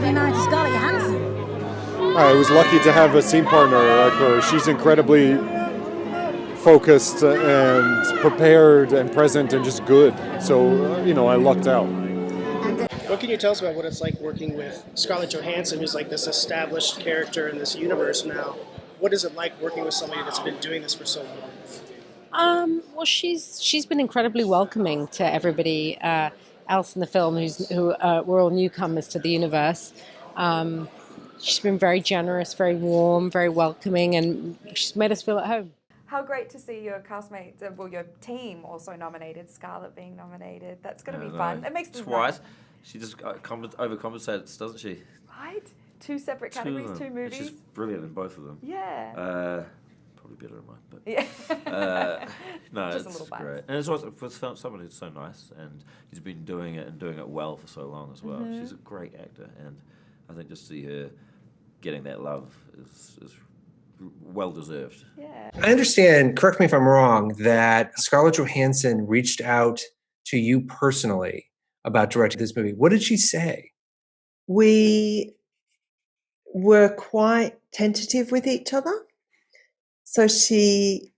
really nice to Scarlett Johansson. I was lucky to have a scene partner like her. She's incredibly focused and prepared and present and just good. So, you know, I lucked out. What can you tell us about what it's like working with Scarlett Johansson, who's like this established character in this universe now? What is it like working with somebody that's been doing this for so long? Well, she's been incredibly welcoming to everybody else in the film who were all newcomers to the universe. She's been very generous, very warm, very welcoming, and she's made us feel at home. How great to see your castmates, well, your team also nominated, Scarlett being nominated. That's going to be fun. It makes twice. She just overcompensates, doesn't she? Right? Two separate categories, two movies. She's brilliant in both of them. Yeah. Probably better in mine, but yeah. no, Just it's great. And it's also for someone who's so nice, and he's been doing it well for so long as well. She's a great actor, and I think just to see her getting that love is well deserved. Yeah. I understand, correct me if I'm wrong, that Scarlett Johansson reached out to you personally about directing this movie. What did she say? We were quite tentative with each other. So she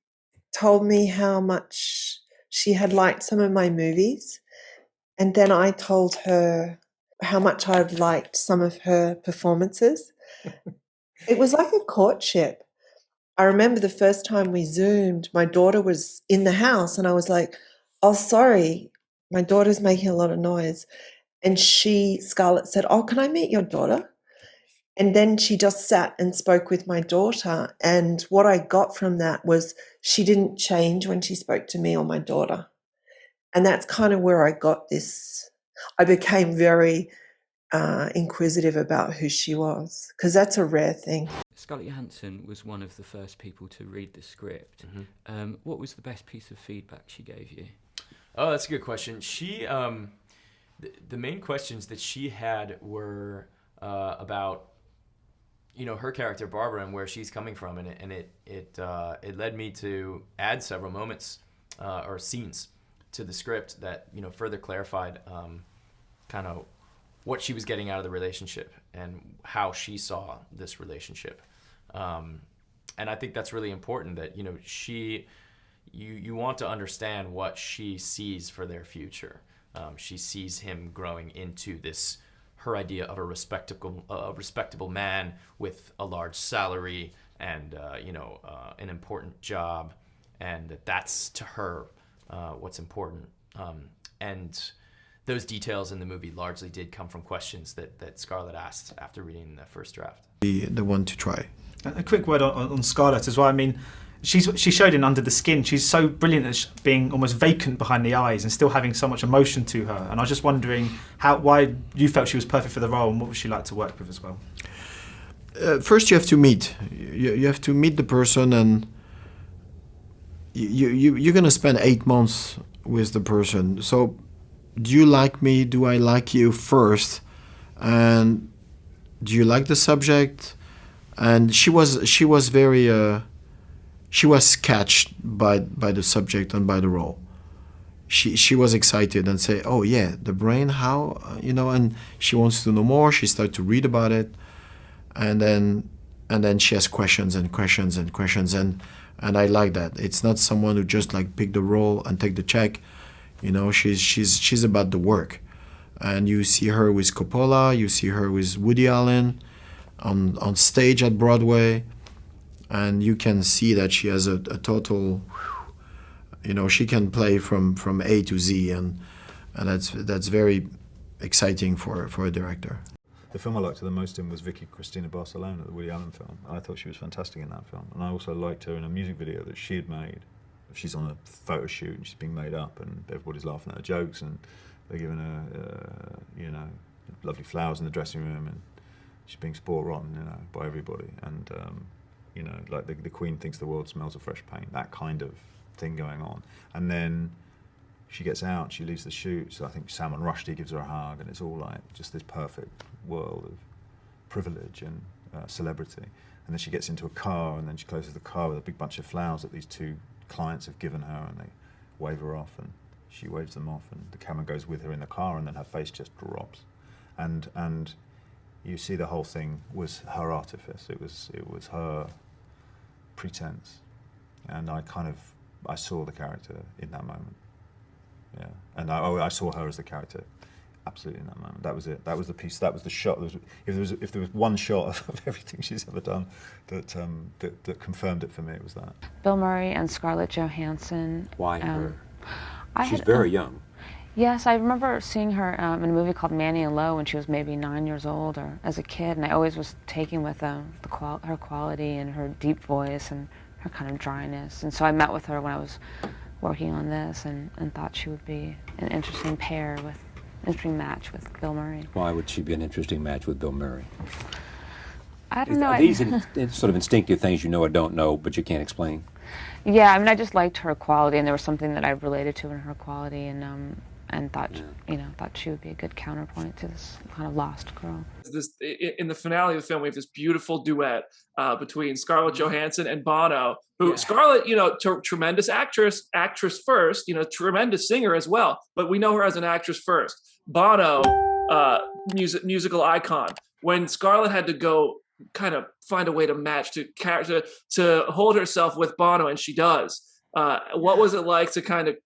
told me how much she had liked some of my movies. And then I told her how much I'd liked some of her performances. It was like a courtship. I remember the first time we Zoomed, my daughter was in the house and I was like, oh, sorry, my daughter's making a lot of noise. And Scarlett said, oh, can I meet your daughter? And then she just sat and spoke with my daughter. And what I got from that was she didn't change when she spoke to me or my daughter. And that's kind of where I got this. I became very inquisitive about who she was, because that's a rare thing. Scarlett Johansson was one of the first people to read the script. What was the best piece of feedback she gave you? Oh, that's a good question. She, the main questions that she had were about, you know, her character Barbara and where she's coming from, and it led me to add several moments or scenes to the script that, you know, further clarified kind of what she was getting out of the relationship and how she saw this relationship. And I think that's really important, that, you know, you want to understand what she sees for their future. She sees him growing into her idea of a respectable man with a large salary and an important job, and that's to her what's important. And those details in the movie largely did come from questions that Scarlett asked after reading the first draft. The one to try. A quick word on Scarlett as well. I mean, she showed in Under the Skin. She's so brilliant at being almost vacant behind the eyes and still having so much emotion to her. And I was just wondering why you felt she was perfect for the role, and what was she like to work with as well? First, you have to meet. You have to meet the person, and you're going to spend 8 months with the person. So, do you like me? Do I like you first? And do you like the subject? And she was very. She was catched by the subject and by the role. She was excited and say, oh yeah, the brain, how, and she wants to know more. She started to read about it, and then she has questions and questions and questions, and I like that. It's not someone who just like pick the role and take the check. She's about the work, and you see her with Coppola, you see her with Woody Allen, on stage at Broadway. And you can see that she has a total, she can play from A to Z, and that's very exciting for a director. The film I liked her the most in was Vicky Cristina Barcelona, the Woody Allen film. I thought she was fantastic in that film. And I also liked her in a music video that she had made. She's on a photo shoot and she's being made up, and everybody's laughing at her jokes, and they're giving her, lovely flowers in the dressing room, and she's being sport rotten, by everybody. And like the Queen thinks the world smells of fresh paint, that kind of thing going on. And then she gets out, she leaves the shoot, so I think Salman Rushdie gives her a hug, and it's all like just this perfect world of privilege and celebrity. And then she gets into a car, and then she closes the car with a big bunch of flowers that these two clients have given her, and they wave her off, and she waves them off, and the camera goes with her in the car, and then her face just drops. And you see the whole thing was her artifice. It was her pretense, and I saw the character in that moment. Yeah, and I saw her as the character, absolutely in that moment. That was it. That was the piece. That was the shot. If there was one shot of everything she's ever done that confirmed it for me, it was that. Bill Murray and Scarlett Johansson. Why her? She's had, very young. Yes, I remember seeing her in a movie called Manny and Lowe when she was maybe 9 years old, or as a kid, and I always was taken with her quality and her deep voice and her kind of dryness. And so I met with her when I was working on this, and thought she would be an interesting interesting match with Bill Murray. Why would she be an interesting match with Bill Murray? I don't know. Are these sort of instinctive things you know or don't know, but you can't explain? Yeah, I mean, I just liked her quality, and there was something that I related to in her quality, and thought, thought she would be a good counterpoint to this kind of lost girl. In the finale of the film, we have this beautiful duet between Scarlett Johansson and Bono, who Scarlett, tremendous actress first, tremendous singer as well, but we know her as an actress first. Bono, musical icon. When Scarlett had to go kind of find a way to match to hold herself with Bono, and she does. What was it like to kind of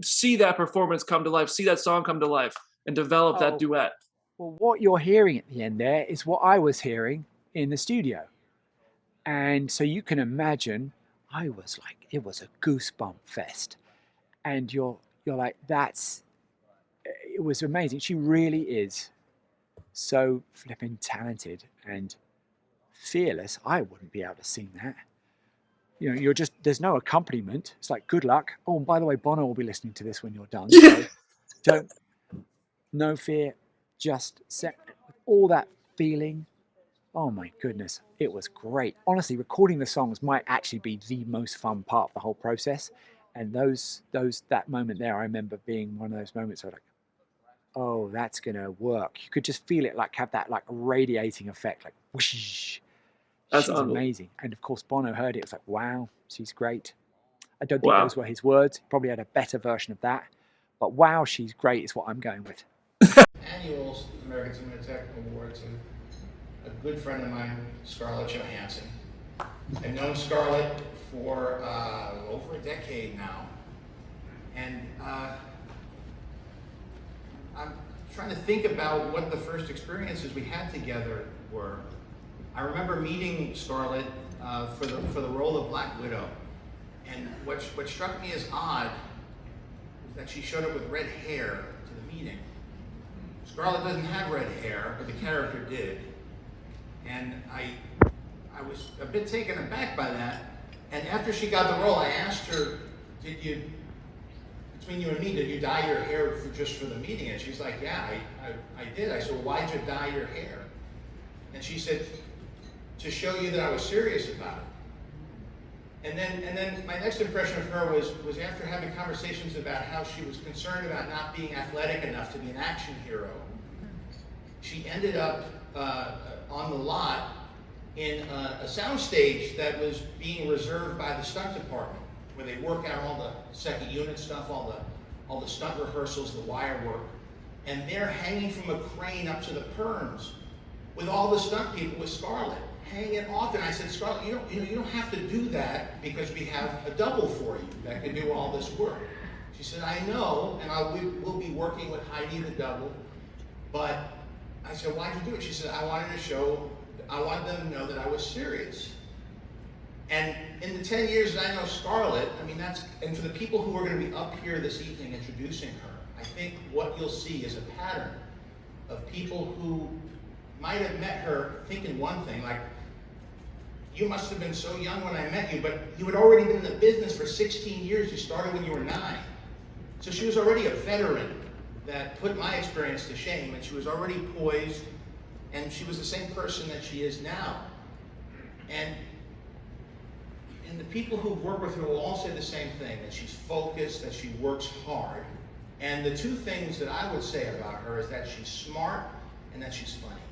see that performance come to life, see that song come to life, and develop that duet? Well, what you're hearing at the end there is what I was hearing in the studio. And so you can imagine, it was a goosebump fest. And you're like, it was amazing. She really is so flipping talented and fearless. I wouldn't be able to sing that. There's no accompaniment. It's like, good luck. Oh, and by the way, Bono will be listening to this when you're done. So no fear, just set with all that feeling. Oh my goodness, it was great. Honestly, recording the songs might actually be the most fun part of the whole process. And that moment there, I remember being one of those moments where oh, that's gonna work. You could just feel it have that radiating effect, whoosh. She's amazing. And of course, Bono heard it. It was like, wow, she's great. I don't think those were his words. Probably had a better version of that. But wow, she's great is what I'm going with. Annual American Cinematic Awards, and a good friend of mine, Scarlett Johansson. I've known Scarlett for over a decade now. And I'm trying to think about what the first experiences we had together were. I remember meeting Scarlett for the role of Black Widow, and what struck me as odd was that she showed up with red hair to the meeting. Scarlett doesn't have red hair, but the character did, and I was a bit taken aback by that. And after she got the role, I asked her, between you and me, did you dye your hair just for the meeting? And she's like, yeah, I did. I said, well, why'd you dye your hair? And she said, to show you that I was serious about it. And then my next impression of her was after having conversations about how she was concerned about not being athletic enough to be an action hero, she ended up on the lot in a soundstage that was being reserved by the stunt department, where they work out all the second unit stuff, all the stunt rehearsals, the wire work, and they're hanging from a crane up to the perms with all the stunt people with Scarlett hanging off. And I said, Scarlett, you don't have to do that because we have a double for you that can do all this work. She said, I know, and we'll be working with Heidi the double. But I said, why'd you do it? She said, I wanted them to know that I was serious. And in the 10 years that I know Scarlett, and for the people who are going to be up here this evening introducing her, I think what you'll see is a pattern of people who might have met her thinking one thing, like, you must have been so young when I met you, but you had already been in the business for 16 years. You started when you were 9. So she was already a veteran that put my experience to shame, and she was already poised, and she was the same person that she is now. And the people who've worked with her will all say the same thing, that she's focused, that she works hard. And the two things that I would say about her is that she's smart and that she's funny.